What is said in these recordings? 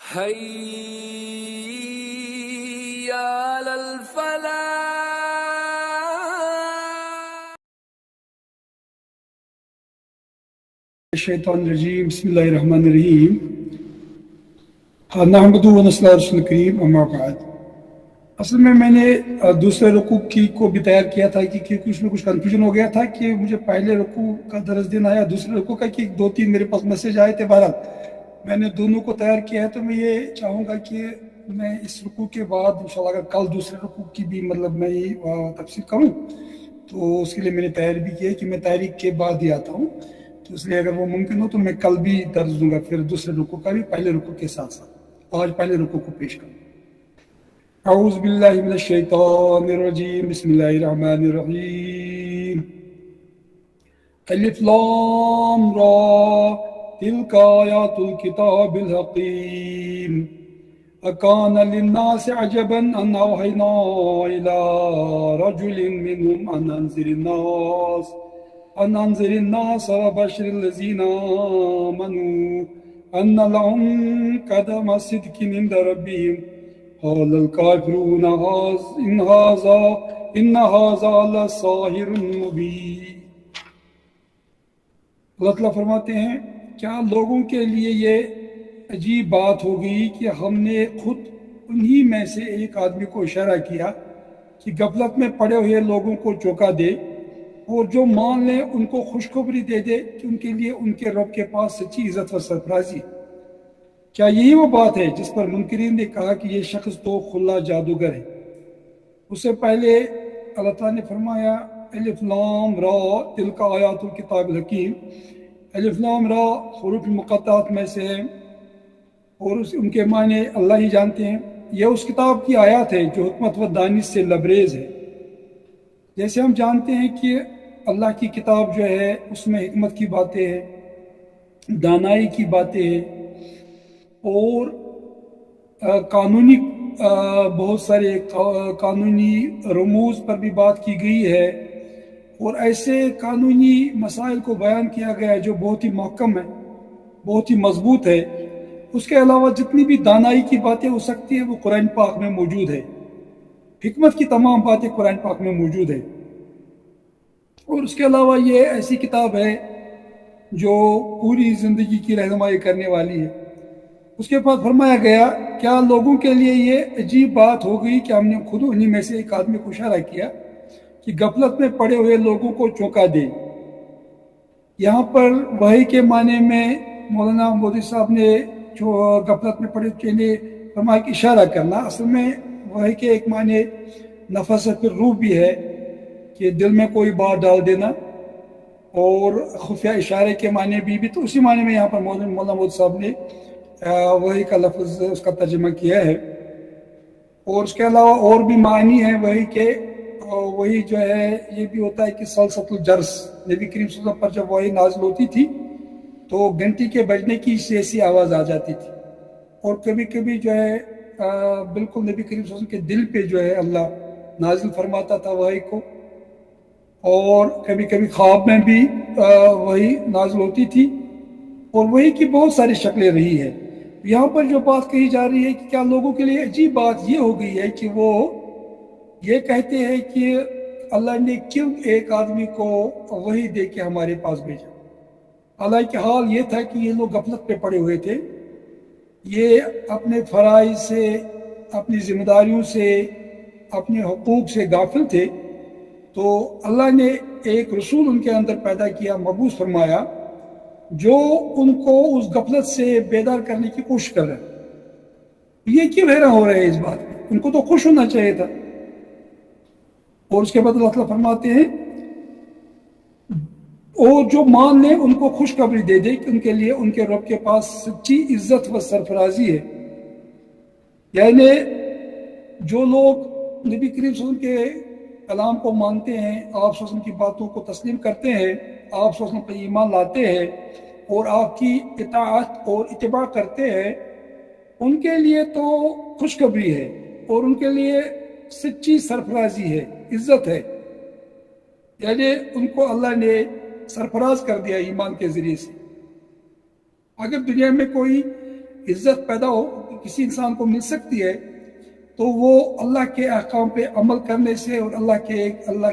حي على الفلاح. الشیطان الرجیم بسم اللہ الرحمن الرحیم نحمدہ و نصلی علی رسول کریم اما بعد. اصل میں نے دوسرے رکوع کو بھی تیار کیا تھا کہ کچھ نہ کچھ کنفیوژن ہو گیا تھا کہ مجھے پہلے رکوع کا درس دینا ہے دوسرے رکوع کا کہ دو تین میرے پاس میسیج آئے تھے. بہرحال میں نے دونوں کو تیار کیا ہے تو میں یہ چاہوں گا کہ میں اس رکوع کے بعد انشاءاللہ اگر کل دوسرے رکوع کی بھی میں تفسیر کروں تو اس کے لیے میں نے تیاری بھی کی ہے کہ میں تحریک کے بعد ہی آتا ہوں. تو اس لیے اگر وہ ممکن ہو تو میں کل بھی درس دوں گا پھر دوسرے رکوع کا بھی پہلے رکوع کے ساتھ ساتھ. آج پہلے رکوع کو پیش کروں. اعوذ باللہ من الشیطان الرجیم بسم اللہ الرحمن الرحیم. الف لام را تلک آیات الکتاب الحکیم. اکان للناس عجبا ان اوحینا الى رجل منهم ان انذر الناس وبشر الذین آمنوا ان لهم قدم صدق عند ربهم قال الكافرون ان هذا لساحر مبین. اللہ تعالیٰ فرماتے ہیں کیا لوگوں کے لیے یہ عجیب بات ہو گئی کہ ہم نے خود انہی میں سے ایک آدمی کو اشارہ کیا کہ غفلت میں پڑے ہوئے لوگوں کو چونکا دے اور جو مان لیں ان کو خوشخبری دے دے کہ ان کے لیے ان کے رب کے پاس سچی عزت و سرفرازی. کیا یہی وہ بات ہے جس پر منکرین نے کہا کہ یہ شخص تو کھلا جادوگر ہے؟ اس سے پہلے اللہ تعالیٰ نے فرمایا الف لام را تلک آیات الکتاب الحکیم. الف لام را حروف مقطعات میں سے ہے اور ان کے معنی اللہ ہی جانتے ہیں. یہ اس کتاب کی آیات ہے جو حکمت و دانش سے لبریز ہے. جیسے ہم جانتے ہیں کہ اللہ کی کتاب جو ہے اس میں حکمت کی باتیں ہیں، دانائی کی باتیں ہیں اور قانونی بہت سارے قانونی رموز پر بھی بات کی گئی ہے اور ایسے قانونی مسائل کو بیان کیا گیا ہے جو بہت ہی محکم ہے، بہت ہی مضبوط ہے. اس کے علاوہ جتنی بھی دانائی کی باتیں ہو سکتی ہیں وہ قرآن پاک میں موجود ہے. حکمت کی تمام باتیں قرآن پاک میں موجود ہے. اور اس کے علاوہ یہ ایسی کتاب ہے جو پوری زندگی کی رہنمائی کرنے والی ہے. اس کے بعد فرمایا گیا کیا لوگوں کے لیے یہ عجیب بات ہو گئی کہ ہم نے خود انہی میں سے ایک آدمی کو اشارہ کیا کہ غفلت میں پڑے ہوئے لوگوں کو چونکا دے. یہاں پر وحی کے معنی میں مولانا مودی صاحب نے جو غفلت میں پڑے کے لیے فرمایا کہ اشارہ کرنا، اصل میں وحی کے ایک معنی نفست الروح بھی ہے کہ دل میں کوئی بات ڈال دینا، اور خفیہ اشارے کے معنی بھی تو اسی معنی میں یہاں پر مولانا مودی صاحب نے وحی کا لفظ اس کا ترجمہ کیا ہے. اور اس کے علاوہ اور بھی معنی ہیں وحی کے. وہی جو ہے یہ بھی ہوتا ہے کہ سلسلۃ الجرس، نبی کریم صلی اللہ علیہ وسلم پر جب وحی نازل ہوتی تھی تو گھنٹی کے بجنے کی ایسی آواز آ جاتی تھی، اور کبھی کبھی جو ہے بالکل نبی کریم صلی اللہ علیہ وسلم کے دل پہ جو ہے اللہ نازل فرماتا تھا وحی کو، اور کبھی کبھی خواب میں بھی وحی نازل ہوتی تھی. اور وحی کی بہت ساری شکلیں رہی ہے. یہاں پر جو بات کہی جا رہی ہے کہ کیا لوگوں کے لیے عجیب بات یہ ہو گئی ہے کہ وہ یہ کہتے ہیں کہ اللہ نے کیوں ایک آدمی کو وحی دے کے ہمارے پاس بھیجا. اللہ کا حال یہ تھا کہ یہ لوگ غفلت پہ پڑے ہوئے تھے، یہ اپنے فرائض سے، اپنی ذمہ داریوں سے، اپنے حقوق سے غافل تھے. تو اللہ نے ایک رسول ان کے اندر پیدا کیا، مبعوث فرمایا، جو ان کو اس غفلت سے بیدار کرنے کی کوشش کر رہے ہیں. یہ کیوں حیران ہو رہے ہیں اس بات میں؟ ان کو تو خوش ہونا چاہیے تھا. اور اس کے بعد اللہ تعالیٰ فرماتے ہیں اور جو مان لیں ان کو خوشخبری دے دے کہ ان کے لیے ان کے رب کے پاس سچی عزت و سرفرازی ہے. یعنی جو لوگ نبی کریم صلی اللہ علیہ وسلم کے کلام کو مانتے ہیں، آپ صلی اللہ علیہ وسلم کی باتوں کو تسلیم کرتے ہیں، آپ صلی اللہ علیہ وسلم پر ایمان لاتے ہیں اور آپ کی اطاعت اور اتباع کرتے ہیں، ان کے لیے تو خوشخبری ہے اور ان کے لیے سچی سرفرازی ہے، عزت ہے. یعنی ان کو اللہ نے سرفراز کر دیا ایمان کے ذریعے سے. اگر دنیا میں کوئی عزت پیدا ہو، کسی انسان کو مل سکتی ہے تو وہ اللہ کے احکام پہ عمل کرنے سے اور اللہ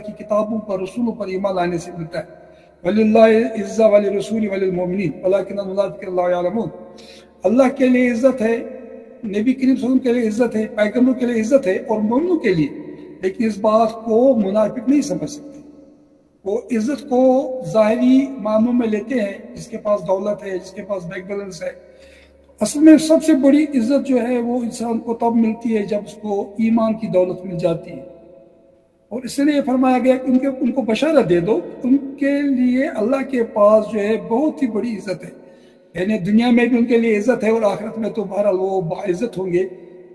کی کتابوں پر رسولوں پر ایمان لانے سے ملتا ہے. وَلِلَّهِ الْعِزَّةُ وَلِلرَّسُولِ وَلِلْمُؤْمِنِينَ وَلَٰكِنَّ الْمُنَافِقِينَ لَا يَعْلَمُونَ. اللہ کے لیے عزت ہے, نبی کریم صلی اللہ علیہ وسلم کے لیے عزت ہے, پیغمبروں کے لیے عزت ہے اور مومنوں کے لیے, لیکن اس بات کو منافق نہیں سمجھ سکتے. وہ عزت کو ظاہری معنوں میں لیتے ہیں, جس کے پاس دولت ہے, جس کے پاس بینک بیلنس ہے. اصل میں سب سے بڑی عزت جو ہے وہ انسان کو تب ملتی ہے جب اس کو ایمان کی دولت مل جاتی ہے. اور اس لیے فرمایا گیا کہ ان کو بشارت دے دو, ان کے لیے اللہ کے پاس جو ہے بہت ہی بڑی عزت ہے. یعنی دنیا میں بھی ان کے لیے عزت ہے اور آخرت میں تو بہرحال وہ باعزت ہوں گے,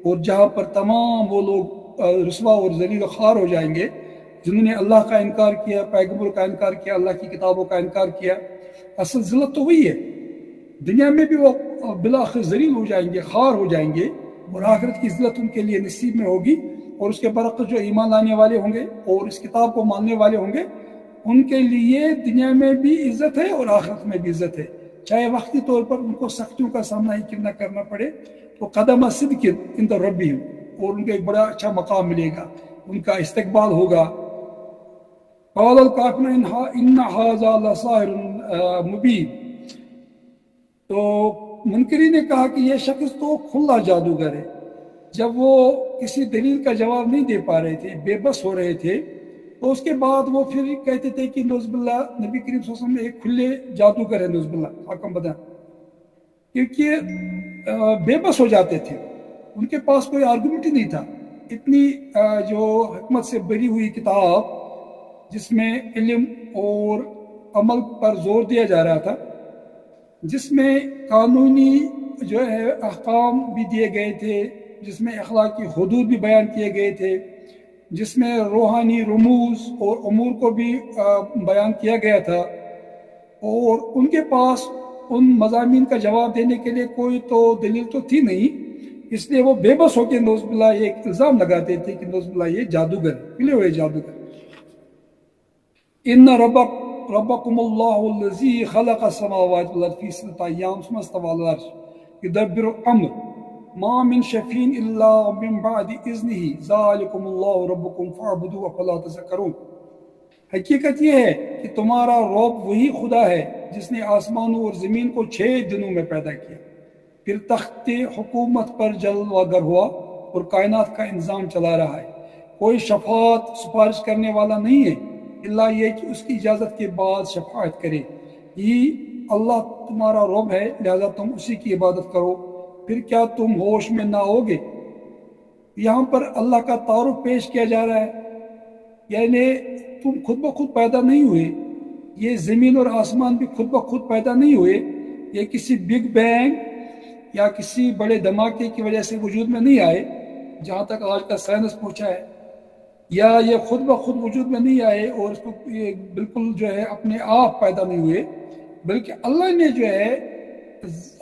اور جہاں پر تمام وہ لوگ رسوا اور ذلیل و خوار ہو جائیں گے جنہوں نے اللہ کا انکار کیا, پیغمبر کا انکار کیا, اللہ کی کتابوں کا انکار کیا. اصل ذلت تو وہی ہے, دنیا میں بھی وہ بالآخر ذلیل ہو جائیں گے, خوار ہو جائیں گے, اور آخرت کی ذلت ان کے لیے نصیب میں ہوگی. اور اس کے برعکس جو ایمان لانے والے ہوں گے اور اس کتاب کو ماننے والے ہوں گے, ان کے لیے دنیا میں بھی عزت ہے اور آخرت میں بھی عزت ہے, چاہے وقتی طور پر ان کو سختیوں کا سامنا ہی کیوں نہ کرنا پڑے. تو قدم صدق عند ربہم, اور ان کو ایک بڑا اچھا مقام ملے گا, ان کا استقبال ہوگا. قال الکافرون ان ھذا لساحر مبین. تو منکرین نے کہا کہ یہ شخص تو کھلا جادوگر ہے. جب وہ کسی دلیل کا جواب نہیں دے پا رہے تھے, بے بس ہو رہے تھے, تو اس کے بعد وہ پھر کہتے تھے کہ نعوذ باللہ نبی کریم صلی اللہ علیہ وسلم ایک کھلے جادوگر ہے, نعوذ باللہ حکم بدن, کیونکہ بے بس ہو جاتے تھے, ان کے پاس کوئی آرگومنٹ ہی نہیں تھا. اتنی جو حکمت سے بھری ہوئی کتاب جس میں علم اور عمل پر زور دیا جا رہا تھا, جس میں قانونی جو ہے احکام بھی دیے گئے تھے, جس میں اخلاقی حدود بھی بیان کیے گئے تھے, جس میں روحانی رموز اور امور کو بھی بیان کیا گیا تھا, اور ان کے پاس ان مضامین کا جواب دینے کے لیے کوئی تو دلیل تو تھی نہیں. اس لیے وہ بے بس ہو کے نعوذ باللہ یہ ایک الزام لگاتے تھے کہ نعوذ باللہ یہ جادوگر, کھلے ہوئے جادوگر. ان ربکم اللہ الذی خلق السماوات والارض فی ستۃ ایام ثم استوى علی العرش یدبر الامر ما من شفیع الا من بعد اذنہ ذلکم اللہ ربکم فاعبدوه افلا تذکرون. حقیقت یہ ہے کہ تمہارا رب وہی خدا ہے جس نے آسمانوں اور زمین کو 6 دنوں میں پیدا کیا, پھر تخت حکومت پر جلوہ گر ہوا اور کائنات کا انظام چلا رہا ہے. کوئی شفاعت سفارش کرنے والا نہیں ہے اللہ یہ کہ اس کی اجازت کے بعد شفاعت کرے. یہ اللہ تمہارا رب ہے, لہذا تم اسی کی عبادت کرو, پھر کیا تم ہوش میں نہ ہوگے. یہاں پر اللہ کا تعارف پیش کیا جا رہا ہے, یعنی تم خود بخود پیدا نہیں ہوئے, یہ زمین اور آسمان بھی خود بخود پیدا نہیں ہوئے, یہ کسی بگ بینگ یا کسی بڑے دھماکے کی وجہ سے وجود میں نہیں آئے جہاں تک آج کا سائنس پہنچا ہے, یا یہ خود بخود وجود میں نہیں آئے اور اس کو یہ بالکل جو ہے اپنے آپ پیدا نہیں ہوئے, بلکہ اللہ نے جو ہے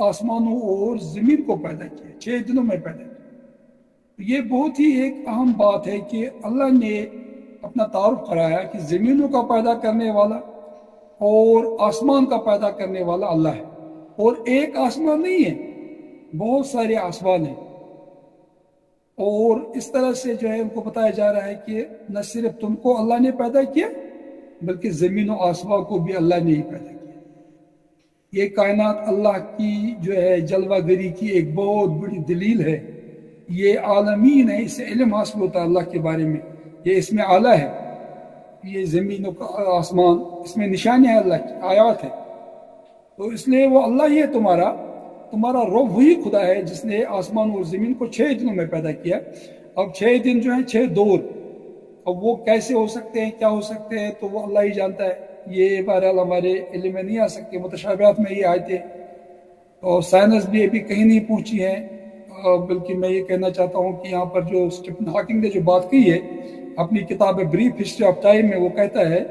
آسمانوں اور زمین کو پیدا کیا, 6 دنوں میں پیدا کیا. یہ بہت ہی ایک اہم بات ہے کہ اللہ نے اپنا تعارف کرایا کہ زمینوں کا پیدا کرنے والا اور آسمان کا پیدا کرنے والا اللہ ہے, اور ایک آسمان نہیں ہے, بہت سارے آسمان ہیں. اور اس طرح سے جو ہے ان کو بتایا جا رہا ہے کہ نہ صرف تم کو اللہ نے پیدا کیا بلکہ زمین و آسمان کو بھی اللہ نے ہی پیدا کیا. یہ کائنات اللہ کی جو ہے جلوہ گری کی ایک بہت بڑی دلیل ہے. یہ عالمین ہے, اس سے علم حاصل ہوتا ہے اللہ کے بارے میں, یہ اس میں اعلیٰ ہے. یہ زمین و آسمان اس میں نشانی ہے اللہ کی, آیات ہے. تو اس لیے وہ اللہ ہی ہے تمہارا رب وہی خدا ہے جس نے آسمان اور زمین کو 6 دنوں میں پیدا کیا. اب 6 دن جو ہیں 6 دور, اب وہ کیسے ہو سکتے ہیں, کیا ہو سکتے ہیں, تو وہ اللہ ہی جانتا ہے. یہ بہرحال ہمارے علم میں نہیں آ سکتے, متشابہات میں یہ آیتیں, اور سائنس بھی ابھی کہیں نہیں پہنچی ہے. بلکہ میں یہ کہنا چاہتا ہوں کہ یہاں پر جو اسٹیفن ہاکنگ نے جو بات کی ہے اپنی کتاب بریف ہسٹری آف ٹائم میں, وہ کہتا ہے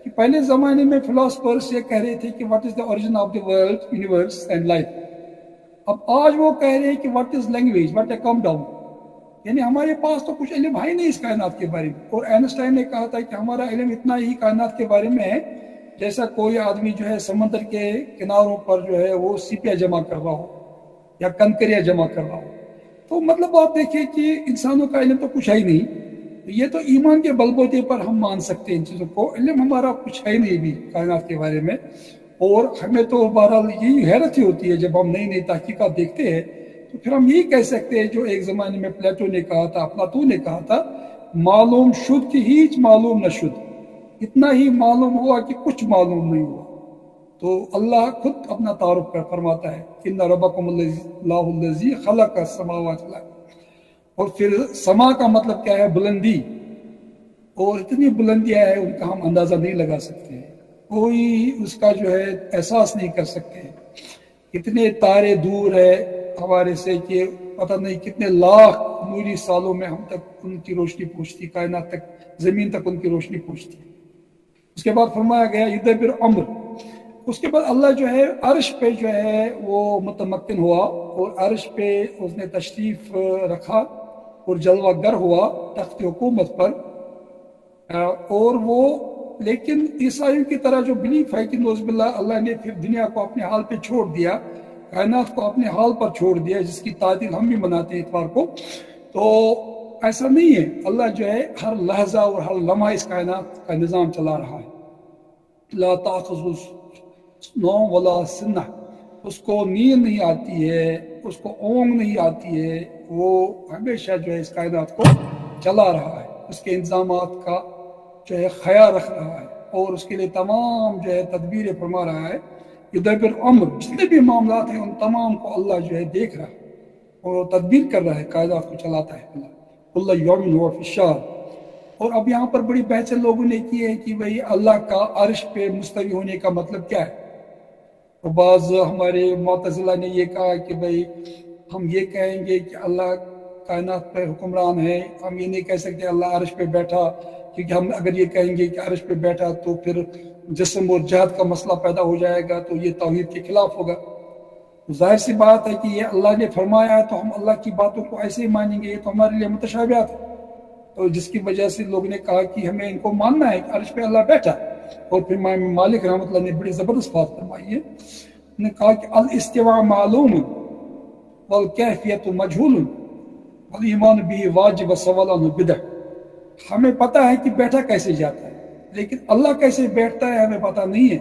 کہ پہلے زمانے میں فلاسفرز یہ کہہ رہے تھے کہ what is the origin of the world, universe and life. اب آج وہ کہہ رہے ہیں کہ what is language, what a come down, یعنی ہمارے پاس تو کچھ علم ہے نہیں اس کائنات کے بارے میں. اور اینسٹائن نے کہا تھا کہ ہمارا علم اتنا ہی کائنات کے بارے میں ہے جیسا کوئی آدمی جو ہے سمندر کے کناروں پر جو ہے وہ سیپیا جمع کر رہا ہو یا کنکریاں جمع کر رہا ہو. تو مطلب آپ دیکھیں کہ انسانوں کا علم تو کچھ ہے ہی نہیں، یہ تو ایمان کے بلبوتے پر ہم مان سکتے ہیں ان چیزوں کو، علم ہمارا کچھ ہے نہیں بھی کائنات کے بارے میں۔ اور ہمیں تو بہرحال یہی حیرت ہی ہوتی ہے جب ہم نئی نئی تحقیقات دیکھتے ہیں، تو پھر ہم یہی کہہ سکتے ہیں جو ایک زمانے میں پلیٹو نے کہا تھا، افلاطون نے کہا تھا، معلوم شد کہ ہیچ معلوم نہ شد، اتنا ہی معلوم ہوا کہ کچھ معلوم نہیں ہوا۔ تو اللہ خود اپنا تعارف فرماتا ہے، ان ربکم اللہ الذی خلق السماوات والارض، اور پھر سما کا مطلب کیا ہے؟ بلندی، اور اتنی بلندیاں ہیں ان کا ہم اندازہ نہیں لگا سکتے، کوئی اس کا جو ہے احساس نہیں کر سکتے، اتنے تارے دور ہے ہمارے سے کہ پتہ نہیں کتنے لاکھ نوری سالوں میں ہم تک ان کی روشنی پہنچتی، کائنات تک، زمین تک ان کی روشنی پہنچتی۔ اس کے بعد فرمایا گیا یدبر امر، اس کے بعد اللہ جو ہے عرش پہ جو ہے وہ متمکن ہوا، اور عرش پہ اس نے تشریف رکھا اور جلوہ گر ہوا تخت حکومت پر، اور وہ لیکن عیسائیوں کی طرح جو بلیف ہے کہ نعوذ باللہ اللہ نے پھر دنیا کو اپنے حال پہ چھوڑ دیا، کائنات کو اپنے حال پر چھوڑ دیا، جس کی تعطیل ہم بھی مناتے ہیں اتوار کو، تو ایسا نہیں ہے۔ اللہ جو ہے ہر لحظہ اور ہر لمحہ اس کائنات کا نظام چلا رہا ہے۔ لا تأخذہ نوم ولا سنہ، اس کو نیند نہیں آتی ہے، اس کو اونگ نہیں آتی ہے، وہ ہمیشہ جو ہے اس کائنات کو چلا رہا ہے، اس کے انتظامات کا جو ہے خیال رکھ رہا ہے، اور اس کے لیے تمام جو ہے تدبیریں فرما رہا ہے۔ یدبر امر، جتنے بھی معاملات ہیں ان تمام کو اللہ جو ہے دیکھ رہا ہے اور تدبیر کر رہا ہے، کائنات کو چلاتا ہے اللہ۔ کل یوم ہو فی الشہر۔ اور اب یہاں پر بڑی بحثیں لوگوں نے کی ہے کہ بھئی اللہ کا عرش پہ مستوی ہونے کا مطلب کیا ہے؟ تو بعض ہمارے معتزلہ نے یہ کہا کہ بھئی ہم یہ کہیں گے کہ اللہ کائنات پہ حکمران ہے، ہم یہ نہیں کہہ سکتے اللہ عرش پہ بیٹھا، کیونکہ ہم اگر یہ کہیں گے کہ عرش پہ بیٹھا تو پھر جسم اور جہت کا مسئلہ پیدا ہو جائے گا، تو یہ توحید کے خلاف ہوگا۔ ظاہر سی بات ہے کہ یہ اللہ نے فرمایا ہے تو ہم اللہ کی باتوں کو ایسے ہی مانیں گے، یہ تو ہمارے لیے متشابہات ہے، تو جس کی وجہ سے لوگ نے کہا کہ ہمیں ان کو ماننا ہے کہ عرش پہ اللہ بیٹھا۔ اور پھر امام مالک رحمۃ اللہ نے بڑی زبردست بات فرمائی ہے، انہوں نے کہا کہ الاستواء معلوم والکیفیت مجہول والایمان به واجب والسؤال عنہ بدعہ۔ ہمیں پتہ ہے کہ بیٹھا کیسے جاتا ہے، لیکن اللہ کیسے بیٹھتا ہے ہمیں پتہ نہیں ہے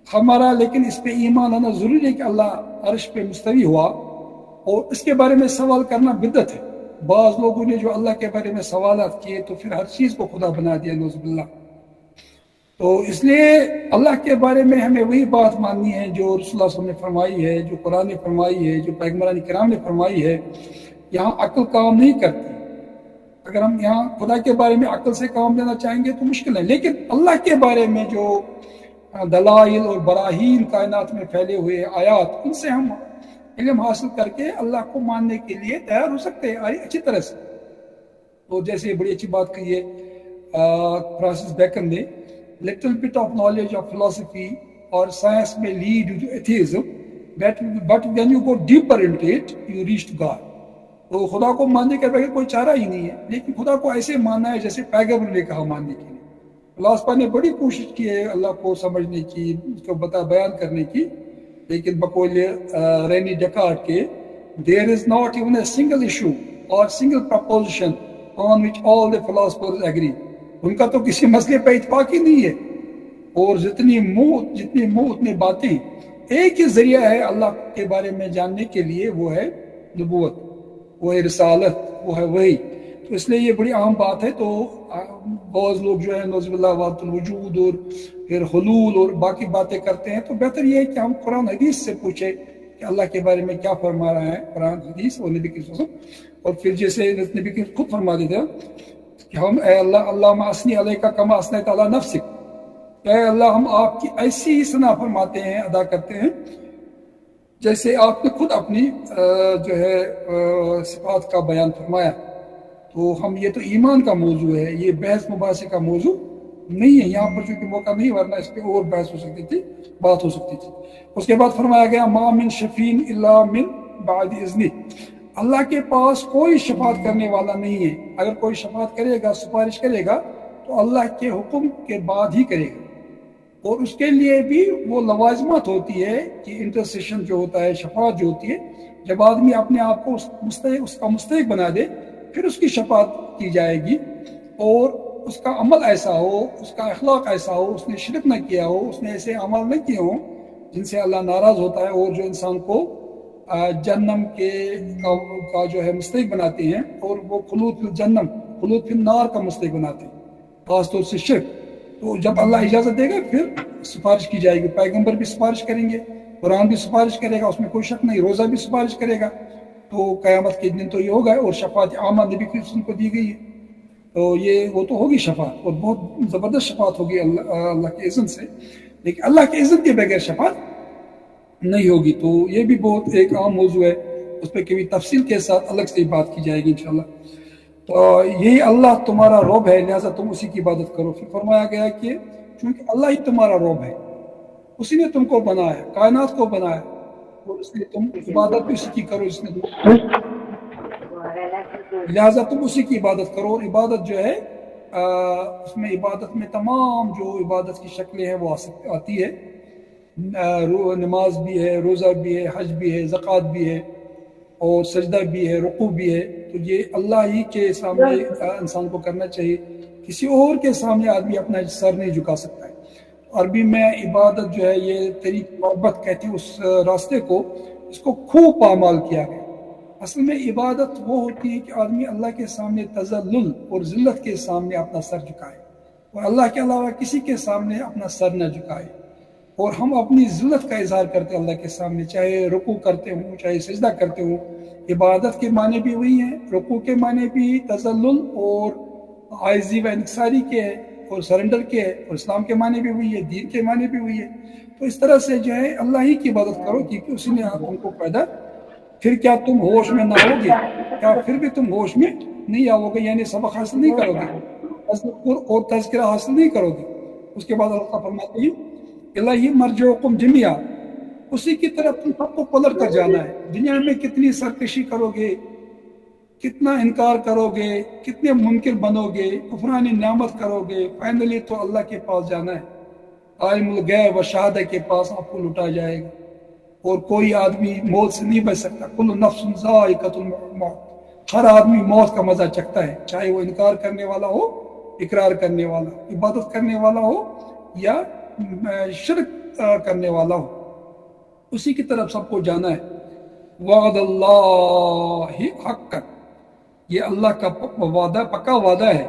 ہمارا، لیکن اس پہ ایمان آنا ضروری ہے کہ اللہ عرش پہ مستوی ہوا، اور اس کے بارے میں سوال کرنا بدعت ہے۔ بعض لوگوں نے جو اللہ کے بارے میں سوالات کیے تو پھر ہر چیز کو خدا بنا دیا، نعوذ باللہ۔ تو اس لیے اللہ کے بارے میں ہمیں وہی بات ماننی ہے جو رسول اللہ صلی اللہ علیہ وسلم نے فرمائی ہے، جو قرآن نے فرمائی ہے، جو پیغمبران کرام نے فرمائی ہے۔ یہاں عقل کام نہیں کرتی، اگر ہم یہاں خدا کے بارے میں عقل سے کام لینا چاہیں گے تو مشکل ہے، لیکن اللہ کے بارے میں جو دلائل اور براہین کائنات میں پھیلے ہوئے آیات، ان سے ہم علم حاصل کر کے اللہ کو ماننے کے لیے تیار ہو سکتے ہیں اچھی طرح سے۔ تو جیسے بڑی اچھی بات کہی ہے فرانسس بیکن نے، little bit of knowledge of philosophy اور سائنس میں lead you to atheism, but when you go deeper into it you reach to God۔ تو خدا کو ماننے کے بغیر کوئی چارہ ہی نہیں ہے، لیکن خدا کو ایسے ماننا ہے جیسے پیغمبر نے کہا ماننے کے لیے۔ فلاسفہ نے بڑی کوشش کی ہے اللہ کو سمجھنے کی، اس کو بیان کرنے کی، لیکن بقول رینی ڈیکارٹ کے there is not even a single issue or single proposition on which all the philosophers agree۔ ان کا تو کسی مسئلے پہ اتفاق ہی نہیں ہے، اور جتنی منہ اتنی باتیں۔ ایک ہی ذریعہ ہے اللہ کے بارے میں جاننے کے لیے، وہ ہے نبوت، وہ ہے رسالت، وہ ہے وحی۔ تو اس لیے یہ بڑی اہم بات ہے۔ تو بعض لوگ جو ہے نعوذ باللہ وحدۃ الوجود اور پھر حلول اور باقی باتیں کرتے ہیں، تو بہتر یہ ہے کہ ہم قرآن حدیث سے پوچھیں کہ اللہ کے بارے میں کیا فرما رہا ہے قرآن حدیث اور نبی کریم صلی اللہ علیہ وسلم۔ اور پھر جیسے نبی کریم خود فرما دیتے ہیں کہ ہم اے اللہ اللہم اثنی علیک کما اثنیت علی نفسک، اے اللہ ہم آپ کی ایسی ہی ثنا فرماتے ہیں، ادا کرتے ہیں جیسے آپ نے خود اپنی جو ہے صفات کا بیان فرمایا۔ تو ہم یہ تو ایمان کا موضوع ہے، یہ بحث مباحثے کا موضوع نہیں ہے یہاں پر، چونکہ موقع نہیں، ورنہ اس پہ اور بحث ہو سکتی تھی، بات ہو سکتی تھی۔ اس کے بعد فرمایا گیا ما من شفین الا من بعد اذنہ، اللہ کے پاس کوئی شفاعت کرنے والا نہیں ہے، اگر کوئی شفاعت کرے گا، سفارش کرے گا تو اللہ کے حکم کے بعد ہی کرے گا، اور اس کے لیے بھی وہ لوازمات ہوتی ہے کہ انٹرسیشن جو ہوتا ہے، شفاعت جو ہوتی ہے، جب آدمی اپنے آپ کو اس کا مستحق بنا دے پھر اس کی شفاعت کی جائے گی، اور اس کا عمل ایسا ہو، اس کا اخلاق ایسا ہو، اس نے شرک نہ کیا ہو، اس نے ایسے اعمال نہ کیے ہوں جن سے اللہ ناراض ہوتا ہے اور جو انسان کو جہنم کا جو ہے مستحق بناتے ہیں، اور وہ خلود فی الجنم خلود فی النار کا مستحق بناتے ہیں، خاص طور سے شرک۔ تو جب اللہ اجازت دے گا پھر سفارش کی جائے گی، پیغمبر بھی سفارش کریں گے، قرآن بھی سفارش کرے گا، اس میں کوئی شک نہیں، روزہ بھی سفارش کرے گا۔ تو قیامت کے دن تو یہ ہوگا، اور شفاعت عامہ نبی کی رسول کو دی گئی ہے، تو یہ وہ تو ہوگی شفاعت، اور بہت زبردست شفاعت ہوگی اللہ کے اذن سے، لیکن اللہ کے اذن کے بغیر شفاعت نہیں ہوگی۔ تو یہ بھی بہت ایک عام موضوع ہے، اس پہ کبھی تفصیل کے ساتھ الگ سے بات کی جائے گی انشاءاللہ۔ تو یہی اللہ تمہارا رب ہے، لہذا تم اسی کی عبادت کرو۔ پھر فرمایا گیا کہ چونکہ اللہ ہی تمہارا رب ہے، اسی نے تم کو بنایا، کائنات کو بنایا، اور اس لیے تم عبادت بھی اسی کی کرو جس نے لہذا تم اسی کی عبادت کرو۔ اور عبادت جو ہے اس میں عبادت میں تمام جو عبادت کی شکلیں ہیں وہ آتی ہے، نماز بھی ہے، روزہ بھی ہے، حج بھی ہے، زکوٰۃ بھی ہے، اور سجدہ بھی ہے، رکوع بھی ہے۔ تو یہ اللہ ہی کے سامنے انسان کو کرنا چاہیے، کسی اور کے سامنے آدمی اپنا سر نہیں جھکا سکتا ہے۔ عربی میں عبادت جو ہے یہ طریق محبت کہتے ہیں اس راستے کو، اس کو خوب پامال کیا گیا۔ اصل میں عبادت وہ ہوتی ہے کہ آدمی اللہ کے سامنے تذلل اور ذلت کے سامنے اپنا سر جھکائے، اور اللہ کے علاوہ کسی کے سامنے اپنا سر نہ جھکائے، اور ہم اپنی ذلت کا اظہار کرتے ہیں اللہ کے سامنے، چاہے رکوع کرتے ہوں چاہے سجدہ کرتے ہوں۔ عبادت کے معنی بھی وہی ہیں، رکوع کے معنی بھی تذلل اور عاجزی و انکساری کے ہے، اور سرنڈر کے ہے، اور اسلام کے معنی بھی وہی ہے، دین کے معنی بھی وہی ہے۔ تو اس طرح سے جو ہے اللہ ہی کی عبادت کرو، کیونکہ اسی نے تم کو پیدا۔ پھر کیا تم ہوش میں نہ ہوگے؟ کیا پھر بھی تم ہوش میں نہیں آؤ گے، یعنی سبق حاصل نہیں کرو گے، تذکر اور تذکرہ حاصل نہیں کرو گے؟ اس کے بعد اللہ فرماتے ہیں الہی مرجعکم جميعا، اسی کی طرف تم سب کو پلٹ کر جانا ہے۔ دنیا میں کتنی سرکشی کرو گے، کتنا انکار کرو گے، کتنے منکر بنو گے، کفران نعمت کرو گے، فائنلی تو اللہ کے پاس جانا ہے، عالم الغیب و شہادہ کے پاس آپ کو لٹا جائے گا، اور کوئی آدمی موت سے نہیں بچ سکتا۔ کل نفس ذائقۃ الموت، ہر آدمی موت کا مزہ چکھتا ہے، چاہے وہ انکار کرنے والا ہو، اقرار کرنے والا، عبادت کرنے والا ہو، یا شرک کرنے والا ہو، اسی کی طرف سب کو جانا ہے۔ وعد اللہ حقا، یہ اللہ کا وعدہ پکا وعدہ ہے۔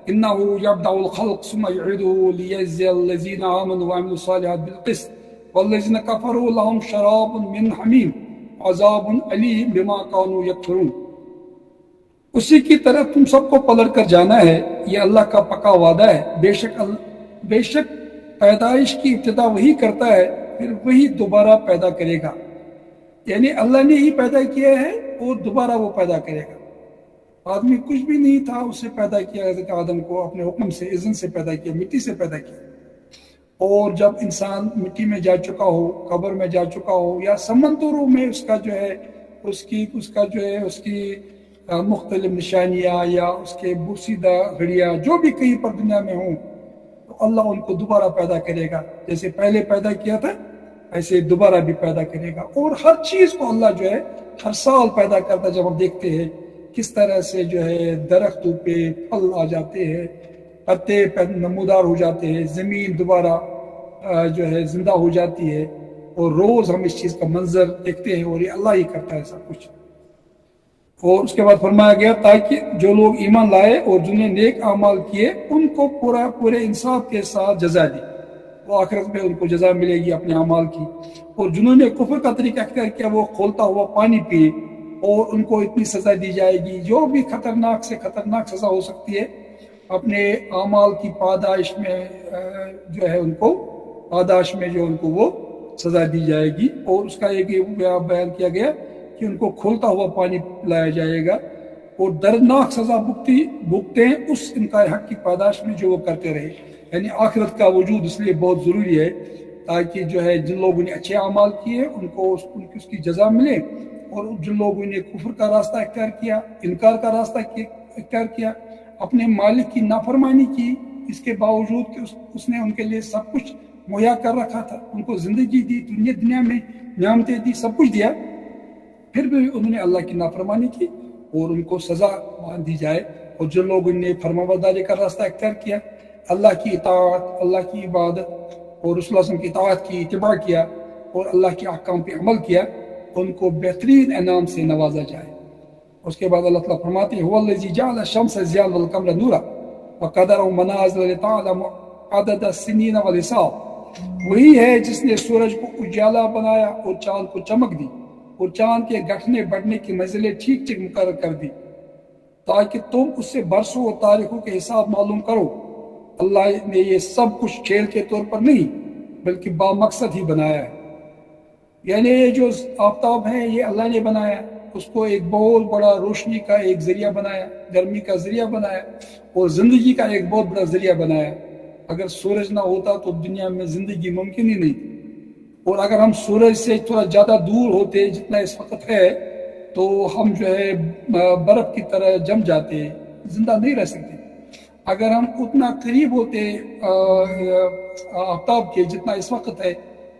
انہ یبدأ الخلق ثم یعیدہ لیجزی الذین آمنوا وعملوا الصالحات بالقسط والذین کفروا لهم شراب من حمیم عذاب علیم بما کانوا یکفرون۔ اسی کی طرف تم سب کو پلٹ کر جانا ہے، یہ اللہ کا پکا وعدہ ہے۔ بے شک پیدائش کی ابتدا وہی کرتا ہے، پھر وہی دوبارہ پیدا کرے گا، یعنی اللہ نے ہی پیدا کیا ہے اور دوبارہ وہ پیدا کرے گا۔ آدمی کچھ بھی نہیں تھا، اسے پیدا کیا، حضرت آدم کو اپنے حکم سے، اذن سے پیدا کیا، مٹی سے پیدا کیا، اور جب انسان مٹی میں جا چکا ہو، قبر میں جا چکا ہو، یا سمندروں میں اس کا جو ہے اس کی مختلف نشانیاں یا اس کے بوسیدہ گھڑیاں جو بھی کہیں پر دنیا میں ہوں، تو اللہ ان کو دوبارہ پیدا کرے گا، جیسے پہلے پیدا کیا تھا ایسے دوبارہ بھی پیدا کرے گا۔ اور ہر چیز کو اللہ جو ہے ہر سال پیدا کرتا ہے۔ جب ہم دیکھتے ہیں کس طرح سے جو ہے درختوں پہ پھل آ جاتے ہیں، پتے نمودار ہو جاتے ہیں، زمین دوبارہ جو ہے زندہ ہو جاتی ہے، اور روز ہم اس چیز کا منظر دیکھتے ہیں، اور یہ اللہ ہی کرتا ہے سب کچھ۔ اور اس کے بعد فرمایا گیا تاکہ جو لوگ ایمان لائے اور جنہیں نیک اعمال کیے ان کو پورے انصاف کے ساتھ جزا دی، وہ آخرت میں ان کو جزا ملے گی اپنے اعمال کی۔ اور جنہوں نے کفر کا طریقہ اختیار کیا وہ کھولتا ہوا پانی پیے، اور ان کو اتنی سزا دی جائے گی جو بھی خطرناک سے خطرناک سزا ہو سکتی ہے، اپنے اعمال کی پاداش میں جو ہے ان کو پاداش میں جو ان کو وہ سزا دی جائے گی۔ اور اس کا ایک بیان کیا گیا کہ ان کو کھولتا ہوا پانی پلایا جائے گا، اور دردناک سزا بھگتے ہیں اس انکار حق کی پاداش میں جو وہ کرتے رہے۔ یعنی آخرت کا وجود اس لیے بہت ضروری ہے، تاکہ جو ہے جن لوگوں نے اچھے اعمال کیے ان کو اس کی جزا ملے، اور جن لوگوں نے کفر کا راستہ اختیار کیا، انکار کا راستہ اختیار کیا، اپنے مالک کی نافرمانی کی، اس کے باوجود کہ اس نے ان کے لیے سب کچھ مہیا کر رکھا تھا، ان کو زندگی دی، دنیا میں نعمتیں دی، سب کچھ دیا، پھر بھی انہوں نے اللہ کی نافرمانی کی اور ان کو سزا مان دی جائے. اور جو لوگوں نے فرمانبرداری کا راستہ اختیار کیا، اللہ کی اطاعت، اللہ کی عبادت اور رسول اللہ صلی اللہ علیہ وسلم کی اطاعت کی، اتباع کیا اور اللہ کے احکام پہ عمل کیا، ان کو بہترین انعام سے نوازا جائے. اس کے بعد اللہ تعالیٰ فرماتے ہیں هو الذی جعل الشمس ضیاء والقمر نورا وقدره منازل لتعلموا عدد السنین والحساب. وہی ہے جس نے سورج کو اجالا بنایا اور چاند کو چمک دی اور چاند کے گھٹنے بڑھنے کی منزلیں ٹھیک ٹھیک مقرر کر دی تاکہ تم اس سے برسوں اور تاریخوں کے حساب معلوم کرو. اللہ نے یہ سب کچھ کھیل کے طور پر نہیں بلکہ با مقصد ہی بنایا ہے. یعنی یہ جو آفتاب ہے یہ اللہ نے بنایا، اس کو ایک بہت بڑا روشنی کا ایک ذریعہ بنایا، گرمی کا ذریعہ بنایا اور زندگی کا ایک بہت بڑا ذریعہ بنایا. اگر سورج نہ ہوتا تو دنیا میں زندگی ممکن ہی نہیں تھی. اور اگر ہم سورج سے تھوڑا زیادہ دور ہوتے جتنا اس وقت ہے تو ہم جو ہے برف کی طرح جم جاتے، زندہ نہیں رہ سکتے. اگر ہم اتنا قریب ہوتے آفتاب کے جتنا اس وقت ہے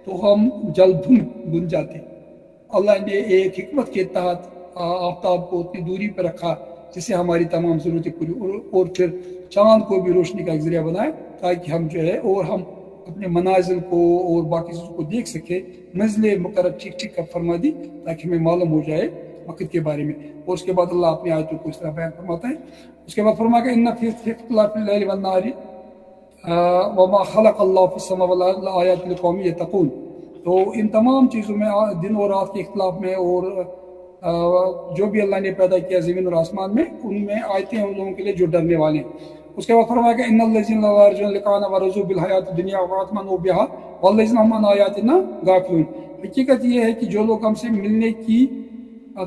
تو ہم جل بن جاتے. اللہ نے ایک حکمت کے تحت آفتاب کو اتنی دوری پر رکھا جس سے ہماری تمام ضرورتیں پوری، اور پھر چاند کو بھی روشنی کا ایک ذریعہ بنائے تاکہ ہم جو ہے اور ہم اپنے منازل کو اور باقی چیزوں کو دیکھ سکے. منزلیں مقرر ٹھیک ٹھیک کر فرما دی تاکہ ہمیں معلوم ہو جائے وقت کے بارے میں. اور اس کے بعد اللہ اپنی آیتوں کو اس طرح بیان فرماتا ہے. اس کے بعد فرما کہ ان فی اختلاف اللیل والنہار وما خلق اللہ فی السماء والارض لآیات لقوم یتقون. تو ان تمام چیزوں میں، دن اور رات کے اختلاف میں اور جو بھی اللہ نے پیدا کیا زمین اور آسمان میں، ان میں آیتیں ہیں ان لوگوں کے لیے جو ڈرنے والے ہیں. اس کے بعد فرمایا کہ ان الذین لا یرجون لقاءنا ورضوا بالحیاۃ الدنیا واطمأنوا بها والذین هم عن آیاتنا غافلون. حقیقت یہ ہے کہ جو لوگ ہم سے ملنے کی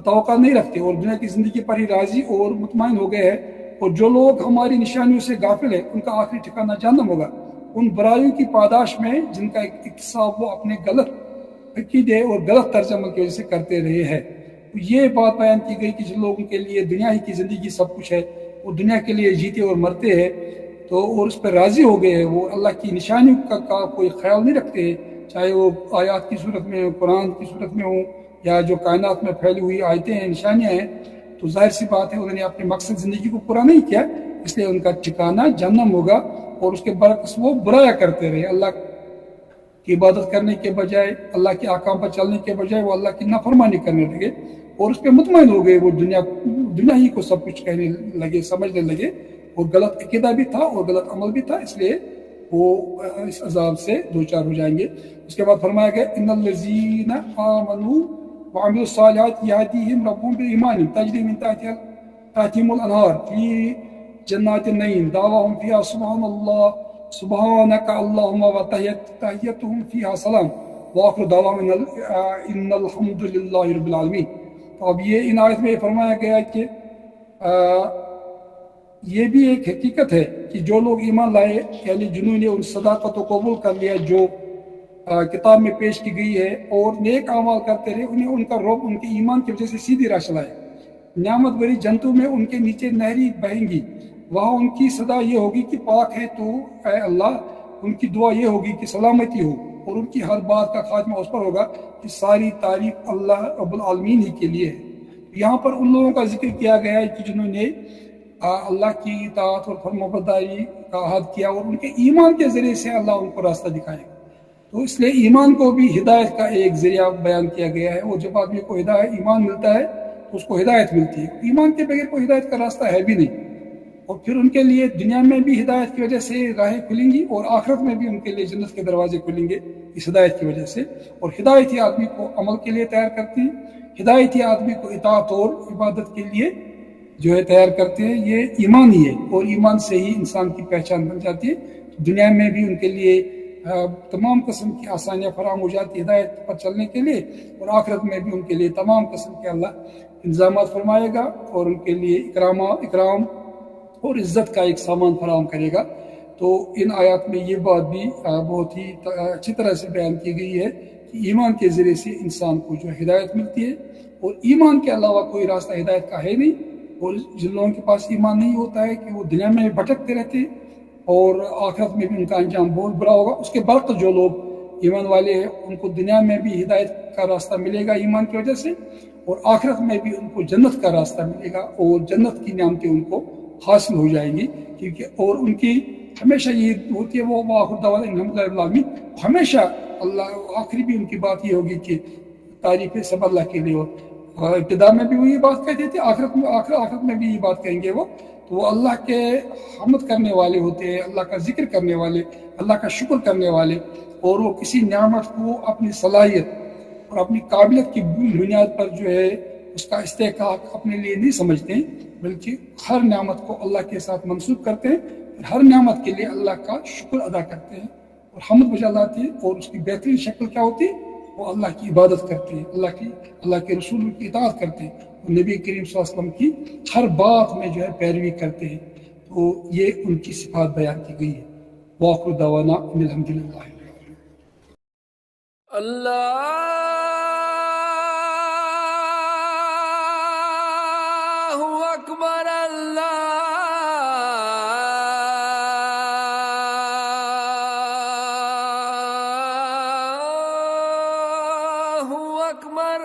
توقع نہیں رکھتے اور دنیا کی زندگی پر ہی راضی اور مطمئن ہو گئے ہیں، اور جو لوگ ہماری نشانیوں سے غافل ہیں ان کا آخری ٹھکانہ جہنم ہوگا. ان برائیوں کی پاداش میں جن کا اکتساب وہ اپنے غلط عقیدے اور غلط طرز عمل کی وجہ سے کرتے رہے ہیں. یہ بات بیان کی گئی کہ جن لوگوں کے لیے دنیا ہی کی زندگی سب کچھ ہے، وہ دنیا کے لیے جیتے اور مرتے ہیں تو اور اس پر راضی ہو گئے ہیں، وہ اللہ کی نشانیوں کا کوئی خیال نہیں رکھتے ہیں، چاہے وہ آیات کی صورت میں، قرآن کی صورت میں ہوں یا جو کائنات میں پھیلی ہوئی آیتیں ہیں، نشانیاں ہیں. تو ظاہر سی بات ہے انہوں نے اپنے مقصد زندگی کو پورا نہیں کیا، اس لیے ان کا ٹھکانہ جہنم ہوگا. اور اس کے برعکس وہ برایا کرتے رہے، اللہ کی عبادت کرنے کے بجائے، اللہ کے احکام پر چلنے کے بجائے وہ اللہ کی نافرمانی کرنے لگے اور اس پہ مطمئن ہو گئے. وہ دنیا ہی کو سب کچھ کہنے لگے، سمجھنے لگے، اور غلط عقیدہ بھی تھا اور غلط عمل بھی تھا، اس لیے وہ اس عذاب سے دوچار ہو جائیں گے. اس کے بعد فرمایا گیا ان الذین آمنوا وعملوا الصالحات یہدیہم ربہم بایمانہم تجری من تحتہم الانہار فی جنات النعیم دعواہم فیہا سبحان اللہ سبحانک اللہم وتحیتہم فیہا سلام وآخر دعواہم ان الحمد للہ رب العالمین. تو اب یہ ان آیت میں فرمایا گیا کہ یہ بھی ایک حقیقت ہے کہ جو لوگ ایمان لائے، یعنی جنہوں نے ان صداقت کو قبول کر لیا جو کتاب میں پیش کی گئی ہے اور نیک اعمال کرتے رہے، انہیں ان کا رب ان کے ایمان کی وجہ سے سیدھی راہ چلائے. نعمت بری جنتوں میں ان کے نیچے نہری بہیں گی، وہاں ان کی صدا یہ ہوگی کہ پاک ہے تو اے اللہ. ان کی دعا یہ ہوگی کہ سلامتی ہو، اور ان کی ہر بات کا خاتمہ اس پر ہوگا کہ ساری تعریف اللہ رب العالمین ہی کے لیے ہے. یہاں پر ان لوگوں کا ذکر کیا گیا ہے کہ جنہوں نے اللہ کی اطاعت اور فرمانبرداری کا عہد کیا اور ان کے ایمان کے ذریعے سے اللہ ان کو راستہ دکھائے گا. تو اس لیے ایمان کو بھی ہدایت کا ایک ذریعہ بیان کیا گیا ہے، اور جب آدمی کو ایمان ملتا ہے تو اس کو ہدایت ملتی ہے. ایمان کے بغیر کوئی ہدایت کا راستہ ہے بھی نہیں. اور پھر ان کے لیے دنیا میں بھی ہدایت کی وجہ سے راہیں کھلیں گی اور آخرت میں بھی ان کے لیے جنت کے دروازے کھلیں گے اس ہدایت کی وجہ سے. اور ہدایت ہی آدمی کو عمل کے لیے تیار کرتی ہے، ہدایت ہی آدمی کو اطاعت اور عبادت کے لیے جو ہے تیار کرتے ہیں. یہ ایمان ہی ہے، اور ایمان سے ہی انسان کی پہچان بن جاتی ہے. دنیا میں بھی ان کے لیے تمام قسم کی آسانیاں فراہم ہو جاتی ہے ہدایت پر چلنے کے لیے، اور آخرت میں بھی ان کے لیے تمام قسم کے اللہ انتظامات فرمائے گا اور ان کے لیے اکرام اور عزت کا ایک سامان فراہم کرے گا. تو ان آیات میں یہ بات بھی بہت ہی اچھی طرح سے بیان کی گئی ہے کہ ایمان کے ذریعے سے انسان کو جو ہدایت ملتی ہے، اور ایمان کے علاوہ کوئی راستہ ہدایت کا ہے نہیں. اور جن لوگوں کے پاس ایمان نہیں ہوتا ہے کہ وہ دنیا میں بھٹکتے رہتے ہیں اور آخرت میں بھی ان کا انجام بہت برا ہوگا. اس کے برعکس جو لوگ ایمان والے ہیں ان کو دنیا میں بھی ہدایت کا راستہ ملے گا ایمان کی وجہ سے، اور آخرت میں بھی ان کو جنت کا راستہ ملے گا اور جنت کی نعمتیں ان کو حاصل ہو جائیں گی، کیونکہ اور ان کی ہمیشہ یہ ہوتی ہے وہ آخر دعوانا الحمد للہ رب العالمین، ہمیشہ اللہ آخری بھی ان کی بات یہ ہوگی کہ تعریف سب اللہ کے لیے ہو، ابتدا میں بھی وہ یہ بات کہتے تھے، آخرت میں بھی یہ بات کہیں گے وہ، تو وہ اللہ کے حمد کرنے والے ہوتے ہیں، اللہ کا ذکر کرنے والے، اللہ کا شکر کرنے والے، اور وہ کسی نعمت کو اپنی صلاحیت اور اپنی قابلیت کی بنیاد پر جو ہے اس کا استحقاق اپنے لیے نہیں سمجھتے ہیں، بلکہ ہر نعمت کو اللہ کے ساتھ منسوب کرتے ہیں، ہر نعمت کے لیے اللہ کا شکر ادا کرتے ہیں اور حمد بجا لاتے ہیں، اور اس کی بہترین شکل کیا ہوتی ہے؟ وہ اللہ کی عبادت کرتے ہیں، اللہ کے رسول کی اطاعت کرتے ہیں، اور نبی کریم صلی اللہ علیہ وسلم کی ہر بات میں جو ہے پیروی کرتے ہیں، تو یہ ان کی صفات بیان کی گئی ہے۔ وآخر دعوانا ان الحمد للہ۔ اللہ اکبر، اللہ اکبر۔